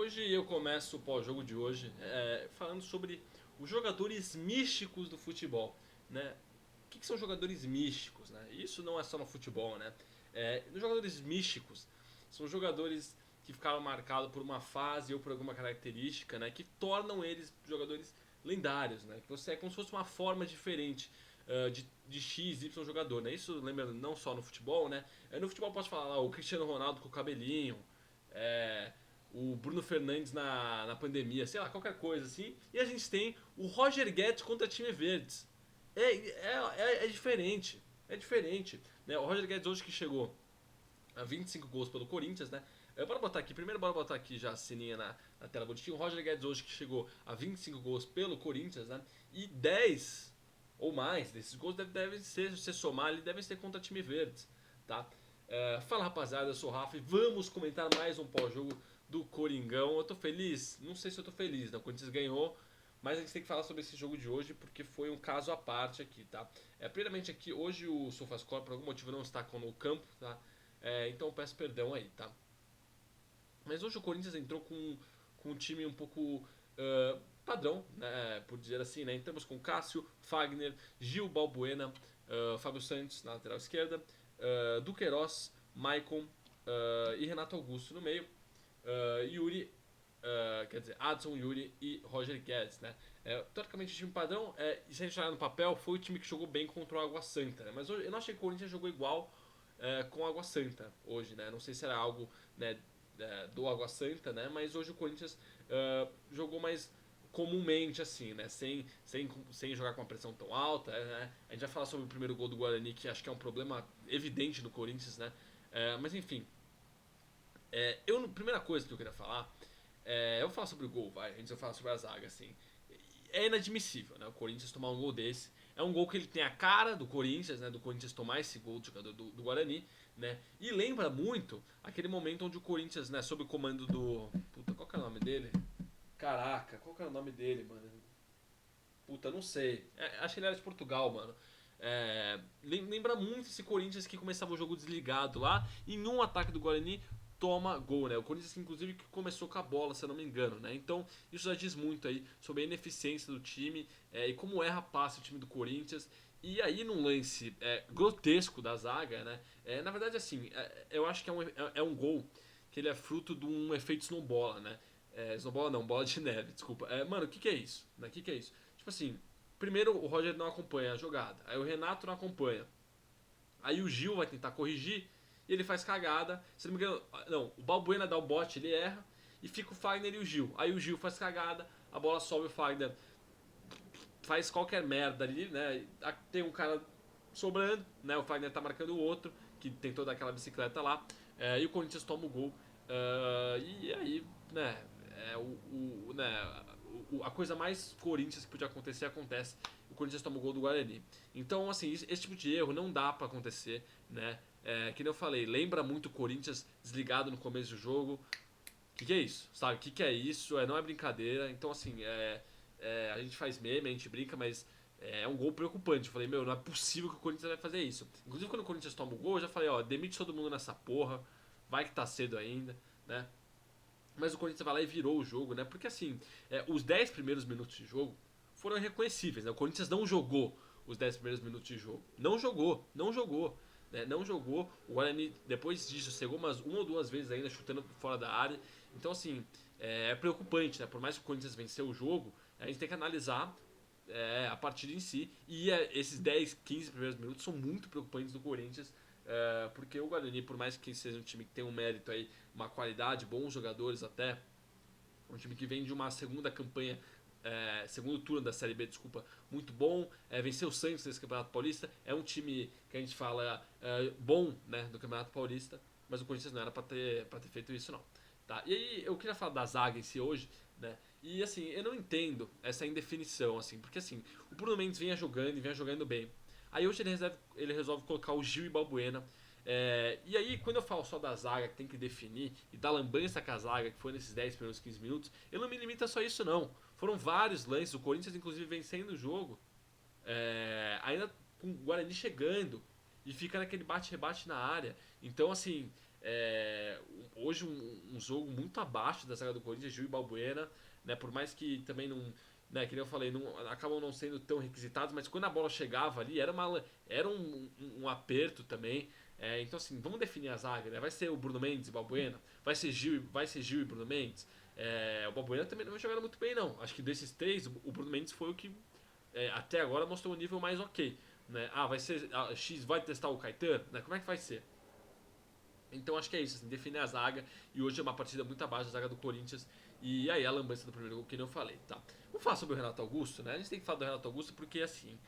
Hoje eu começo o pós-jogo de hoje falando sobre os jogadores místicos do futebol, né? O que são jogadores místicos, né? Isso não é só no futebol, né? Os jogadores místicos são jogadores que ficaram marcados por uma fase ou por alguma característica, né? Que tornam eles jogadores lendários, né? Que você é como se fosse uma forma diferente de X, Y jogador, né? Isso lembra não só no futebol, né? No futebol pode falar lá, o Cristiano Ronaldo com o cabelinho, é, o Bruno Fernandes na pandemia, sei lá, qualquer coisa assim. E a gente tem o Roger Guedes contra time Verdes. É diferente. É diferente. Né? O Roger Guedes hoje que chegou a 25 gols pelo Corinthians, né? Bora botar aqui, primeiro bora botar aqui já a sininha na tela bonitinho. O Roger Guedes hoje que chegou a 25 gols pelo Corinthians, né? E 10 ou mais desses gols devem ser, se somar, ele devem ser contra time Verdes, tá? Fala rapaziada, eu sou o Rafa e vamos comentar mais um pós-jogo do Coringão. Eu tô feliz? Não sei se eu tô feliz, né? O Corinthians ganhou, mas a gente tem que falar sobre esse jogo de hoje porque foi um caso à parte aqui, tá? Primeiramente aqui, hoje o SofaScore por algum motivo não está no campo, tá? Então eu peço perdão aí, tá? Mas hoje o Corinthians entrou com um time um pouco padrão, né, por dizer assim, né? Entramos com Cássio, Fagner, Gil Balbuena, Fábio Santos na lateral esquerda, Duqueiroz, Maicon e Renato Augusto no meio, Yuri, quer dizer, Adson, Yuri e Roger Guedes, né? Teoricamente o time padrão, e se a gente olhar no papel, foi o time que jogou bem contra o Água Santa, né? Mas hoje, eu não achei que o Corinthians jogou igual com o Água Santa hoje, né? Não sei se era algo, né, do Água Santa, né? Mas hoje o Corinthians jogou mais comumente, assim, né? Sem jogar com uma pressão tão alta, né? A gente vai falar sobre o primeiro gol do Guarani, que acho que é um problema evidente no Corinthians, né? Mas enfim, primeira coisa que eu queria falar, eu vou falar sobre o gol, vai, antes de eu falar sobre a zaga, assim. É inadmissível, né? O Corinthians tomar um gol desse. É um gol que ele tem a cara do Corinthians, né? Do Corinthians tomar esse gol do jogador do Guarani, né? E lembra muito aquele momento onde o Corinthians, né, sob o comando do. Puta, qual que é o nome dele? Caraca, qual que é o nome dele, mano? Puta, não sei. Acho que ele era de Portugal, mano. Lembra muito esse Corinthians que começava o jogo desligado lá. E em um ataque do Guarani toma gol, né? O Corinthians, inclusive, que começou com a bola, se eu não me engano, né? Então, isso já diz muito aí sobre a ineficiência do time e como erra passe o time do Corinthians. E aí, num lance grotesco da zaga, né? Na verdade, assim, eu acho que é um gol que ele é fruto de um efeito snowbola, né? Snowbola não, bola de neve, desculpa. Mano, o que, que é isso? Né? O que, que é isso? Tipo assim, primeiro o Roger não acompanha a jogada, aí o Renato não acompanha. Aí o Gil vai tentar corrigir e ele faz cagada. Se não me engano, não, o Balbuena dá o bote, ele erra e fica o Fagner e o Gil. Aí o Gil faz cagada, a bola sobe, o Fagner faz qualquer merda ali, né? Tem um cara sobrando, né? O Fagner tá marcando o outro, que tentou dar aquela bicicleta lá, e o Corinthians toma o gol. E aí, né? A coisa mais Corinthians que podia acontecer acontece. O Corinthians toma o gol do Guarani. Então, assim, esse tipo de erro não dá pra acontecer, né? Que nem eu falei, lembra muito o Corinthians desligado no começo do jogo. O que é isso? Sabe? O que é isso? Não é brincadeira. Então, assim, a gente faz meme, a gente brinca, mas um gol preocupante. Eu falei, meu, não é possível que o Corinthians vai fazer isso. Inclusive, quando o Corinthians toma o gol, eu já falei, ó, demite todo mundo nessa porra. Vai que tá cedo ainda, né? Mas o Corinthians vai lá e virou o jogo, né? Porque, assim, os 10 primeiros minutos de jogo foram irreconhecíveis, né? O Corinthians não jogou os 10 primeiros minutos de jogo. Não jogou, não jogou. Né? Não jogou. O Guarani, depois disso, chegou umas uma ou duas vezes ainda chutando fora da área. Então, assim, é preocupante, né? Por mais que o Corinthians venceu o jogo, a gente tem que analisar a partida em si. E esses 10, 15 primeiros minutos são muito preocupantes do Corinthians. Porque o Guarani, por mais que seja um time que tem um mérito aí, uma qualidade, bons jogadores até, um time que vem de uma segunda campanha, segundo turno da Série B, desculpa, muito bom. Venceu o Santos nesse Campeonato Paulista. É um time que a gente fala bom, né, do Campeonato Paulista, mas o Corinthians não era pra ter feito isso, não. Tá? E aí eu queria falar da zaga em si hoje, né? E assim, eu não entendo essa indefinição, assim, porque assim, o Bruno Mendes vinha jogando e vinha jogando bem. Aí hoje ele resolve colocar o Gil e Balbuena. E aí, quando eu falo só da zaga que tem que definir e da lambança com a zaga que foi nesses 10 primeiros 15 minutos, eu não me limito a só isso, não. Foram vários lances, o Corinthians, inclusive, vencendo o jogo, ainda com o Guarani chegando e fica naquele bate-rebate na área. Então, assim, Hoje um jogo muito abaixo da zaga do Corinthians, Gil e Balbuena, né? Por mais que também não, né, que nem eu falei, acabam não sendo tão requisitados, mas quando a bola chegava ali era um aperto também. Então assim, vamos definir a zaga, né? Vai ser o Bruno Mendes e Balbuena, vai ser Gil e Bruno Mendes. O Balbuena também não vai jogar muito bem não. Acho que desses três, o Bruno Mendes foi o que até agora mostrou um nível mais ok. Né? Vai ser. X vai testar o Caetano? Né? Como é que vai ser? Então acho que é isso, assim, definir a zaga. E hoje é uma partida muito abaixo da zaga do Corinthians. E aí a lambança do primeiro gol, que nem eu falei, tá? Vamos falar sobre o Renato Augusto, né? A gente tem que falar do Renato Augusto porque, assim,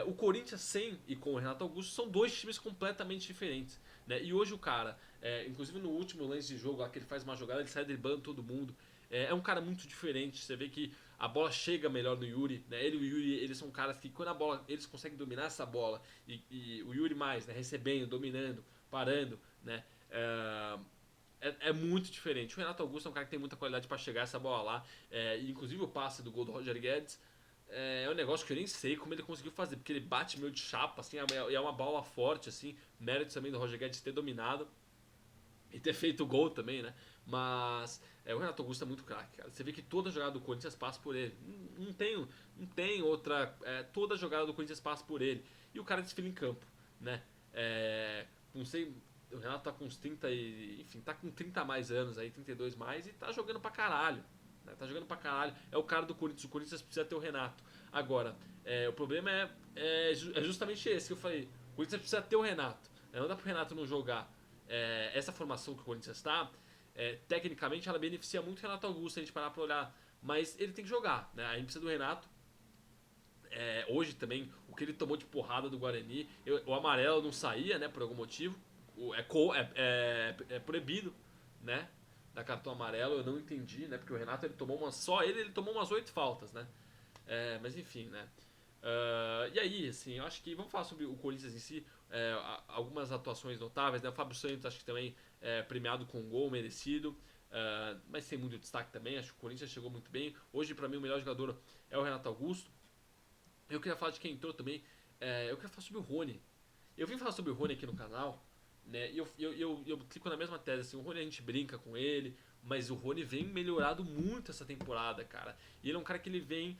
o Corinthians sem e com o Renato Augusto são dois times completamente diferentes. Né? E hoje o cara, inclusive no último lance de jogo lá que ele faz uma jogada, ele sai driblando todo mundo. Um cara muito diferente. Você vê que a bola chega melhor no Yuri. Né? Ele e o Yuri, eles são caras que quando a bola, eles conseguem dominar essa bola. E o Yuri mais, né? Recebendo, dominando, parando, né? É muito diferente. O Renato Augusto é um cara que tem muita qualidade para chegar essa bola lá. Inclusive o passe do gol do Roger Guedes um negócio que eu nem sei como ele conseguiu fazer, porque ele bate meio de chapa, assim, é uma bola forte, assim. Mérito também do Roger Guedes ter dominado e ter feito o gol também, né? Mas o Renato Augusto é muito craque, cara. Você vê que toda jogada do Corinthians passa por ele. Não tem outra. Toda jogada do Corinthians passa por ele. E o cara desfila em campo, né? Não sei. O Renato tá com uns 30 e. Enfim, tá com 30 a mais anos aí, 32 mais, e tá jogando pra caralho. Né? Tá jogando pra caralho. É o cara do Corinthians. O Corinthians precisa ter o Renato. Agora, o problema é justamente esse que eu falei. O Corinthians precisa ter o Renato. Não dá pro Renato não jogar. Essa formação que o Corinthians está, tecnicamente ela beneficia muito o Renato Augusto, a gente parar pra olhar. Mas ele tem que jogar, né? A gente precisa do Renato. Hoje também, o que ele tomou de porrada do Guarani, o amarelo não saía, né? Por algum motivo. É proibido, né? Da cartão amarelo, eu não entendi, né? Porque o Renato ele tomou ele tomou umas 8 faltas, né? Mas enfim, né? E aí, assim, eu acho que vamos falar sobre o Corinthians em si. Algumas atuações notáveis, né? O Fábio Santos acho que também premiado com um gol merecido, mas sem muito destaque também. Acho que o Corinthians chegou muito bem. Hoje, pra mim, o melhor jogador é o Renato Augusto. Eu queria falar de quem entrou também. Eu queria falar sobre o Rony. Eu vim falar sobre o Rony aqui no canal, né? E eu clico na mesma tese. Assim, o Rony a gente brinca com ele, mas o Rony vem melhorado muito essa temporada, cara. E ele é um cara que ele vem.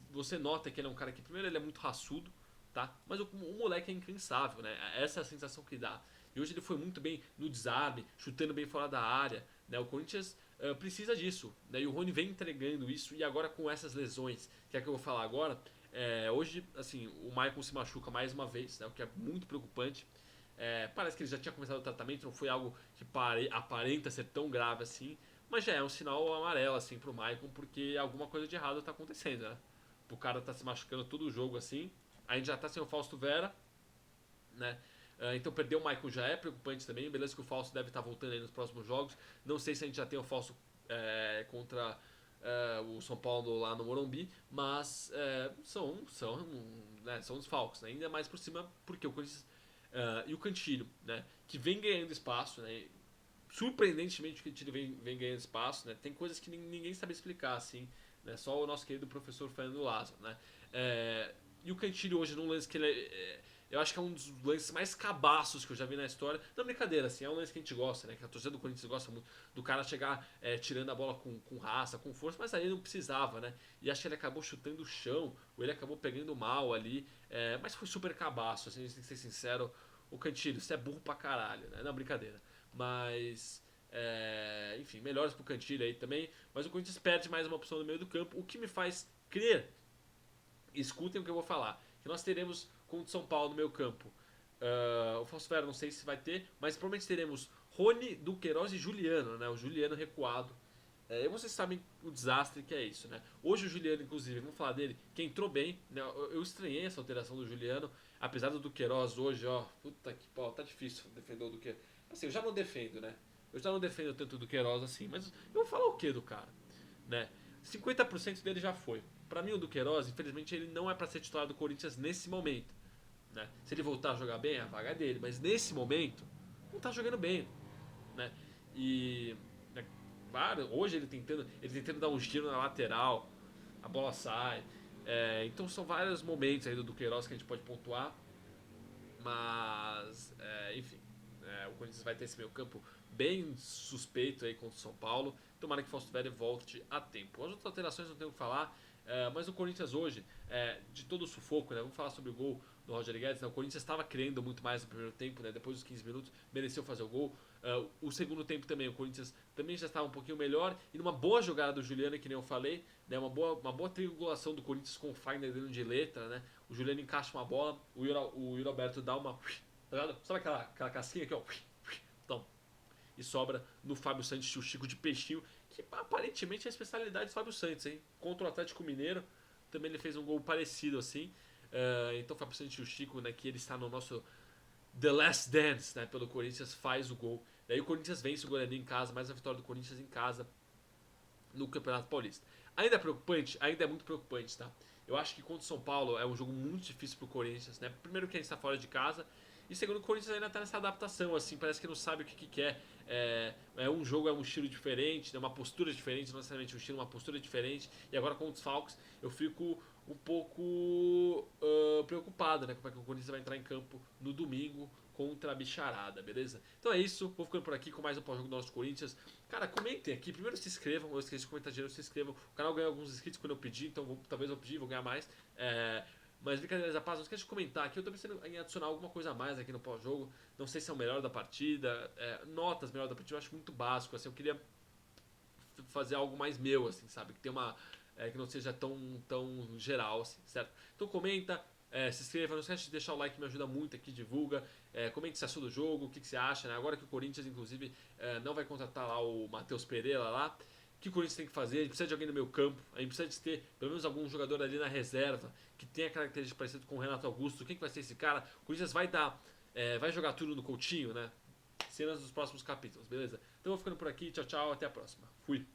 Você nota que ele é um cara que, primeiro, ele é muito raçudo, tá? Mas o moleque é incansável, né? Essa é a sensação que dá. E hoje ele foi muito bem no desarme, chutando bem fora da área, né? O Corinthians precisa disso, né? E o Rony vem entregando isso, e agora com essas lesões, que é que eu vou falar agora, hoje, assim, o Michael se machuca mais uma vez, né? O que é muito preocupante. Parece que ele já tinha começado o tratamento, não foi algo que aparenta ser tão grave assim, mas já é um sinal amarelo assim pro Maicon, porque alguma coisa de errado tá acontecendo, né? O cara tá se machucando todo o jogo assim. A gente já tá sem o Fausto Vera, né? Então perder o Maicon já é preocupante também. Beleza que o Fausto deve estar voltando aí nos próximos jogos. Não sei se a gente já tem o Fausto contra o São Paulo lá no Morumbi, mas são os Falcos, né? Ainda mais por cima porque o Corinthians e o Cantilho, né? Que vem ganhando espaço, né? Surpreendentemente o Cantilho vem ganhando espaço, né? Tem coisas que ninguém sabe explicar, assim, né? Só o nosso querido professor Fernando Lázaro, né? E o Cantilho hoje num lance que eu acho que é um dos lances mais cabaços que eu já vi na história. Não, brincadeira, assim, é um lance que a gente gosta, né? Que a torcida do Corinthians gosta muito do cara chegar tirando a bola com raça, com força, mas aí não precisava, né? E acho que ele acabou chutando o chão, ou ele acabou pegando mal ali, mas foi super cabaço, assim, a gente tem que ser sincero. O Cantilho, você é burro pra caralho, né? Não, brincadeira. Mas, enfim, melhores pro Cantilho aí também. Mas o Corinthians perde mais uma opção no meio do campo, o que me faz crer, escutem o que eu vou falar, que nós teremos contra o São Paulo no meio campo. O Fausto Vera não sei se vai ter, mas provavelmente teremos Rony, Duqueiroz e Juliano, né? O Juliano recuado. E vocês sabem o desastre que é isso, né? Hoje o Juliano, inclusive, vamos falar dele, que entrou bem, né? Eu estranhei essa alteração do Juliano, apesar do Duqueiroz hoje, ó, puta que pau, tá difícil defender o Duqueiroz. Assim, eu já não defendo, né? Eu já não defendo tanto o Duqueiroz assim, mas eu vou falar o que do cara, né? 50% dele já foi. Pra mim o Duqueiroz, infelizmente, ele não é pra ser titular do Corinthians nesse momento, né? Se ele voltar a jogar bem, a vaga é dele, mas nesse momento, não tá jogando bem, né? E claro, hoje ele tentando dar um giro na lateral, a bola sai. Então são vários momentos aí do Duqueiroz que a gente pode pontuar, mas enfim, O Corinthians vai ter esse meio campo bem suspeito aí contra o São Paulo. Tomara que o Fausto Vera volte a tempo. As outras alterações não tenho o que falar, mas o Corinthians hoje, de todo o sufoco, né? Vamos falar sobre o gol do Roger Guedes. Né? O Corinthians estava criando muito mais no primeiro tempo, né? Depois dos 15 minutos, mereceu fazer o gol. O segundo tempo também, o Corinthians também já estava um pouquinho melhor. E numa boa jogada do Juliano, que nem eu falei, né? Uma boa triangulação do Corinthians com o Fagner dentro de letra, né? O Juliano encaixa uma bola, o Yuri Alberto dá uma. Tá ligado? Sabe aquela casquinha aqui, ó? Então, e sobra no Fábio Santos, o Chico de peixinho, que aparentemente é a especialidade do Fábio Santos, hein? Contra o Atlético Mineiro, também ele fez um gol parecido assim. Então, o Fábio Santos e o Chico, né, que ele está no nosso The Last Dance, né, pelo Corinthians, faz o gol. Daí o Corinthians vence o Guarani em casa, mais a vitória do Corinthians em casa no Campeonato Paulista. Ainda é preocupante? Ainda é muito preocupante, tá? Eu acho que contra o São Paulo é um jogo muito difícil pro Corinthians, né? Primeiro que a gente está fora de casa, e segundo, o Corinthians ainda tá nessa adaptação, assim, parece que não sabe o que quer. Um jogo, é um estilo diferente, né, uma postura diferente, não necessariamente um estilo, uma postura diferente. E agora com os Falcons eu fico um pouco preocupado, né? Como é que o Corinthians vai entrar em campo no domingo contra a bicharada, beleza? Então é isso, vou ficando por aqui com mais um pós-jogo do nosso Corinthians. Cara, comentem aqui, primeiro se inscrevam, eu esqueci de comentar dinheiro, se inscrevam. O canal ganhou alguns inscritos quando eu pedi, então talvez eu pedir, vou ganhar mais. Mas brincadeiras à parte, não esquece de comentar aqui. Eu tô pensando em adicionar alguma coisa a mais aqui no pós-jogo. Não sei se é o melhor da partida, notas melhor da partida, eu acho muito básico. Assim, eu queria fazer algo mais meu, assim, sabe? Que tem uma. Que não seja tão geral, assim, certo? Então comenta, se inscreva, não esquece de deixar o like, me ajuda muito aqui, divulga. Comente se achou do jogo, o que você acha, né? Agora que o Corinthians, inclusive, não vai contratar lá o Matheus Pereira lá. O que o Corinthians tem que fazer? A gente precisa de alguém no meio campo, a gente precisa de ter pelo menos algum jogador ali na reserva que tenha características parecidas com o Renato Augusto. Quem que vai ser esse cara? O Corinthians vai jogar tudo no Coutinho, né? Cenas dos próximos capítulos, beleza? Então eu vou ficando por aqui, tchau, tchau, até a próxima. Fui.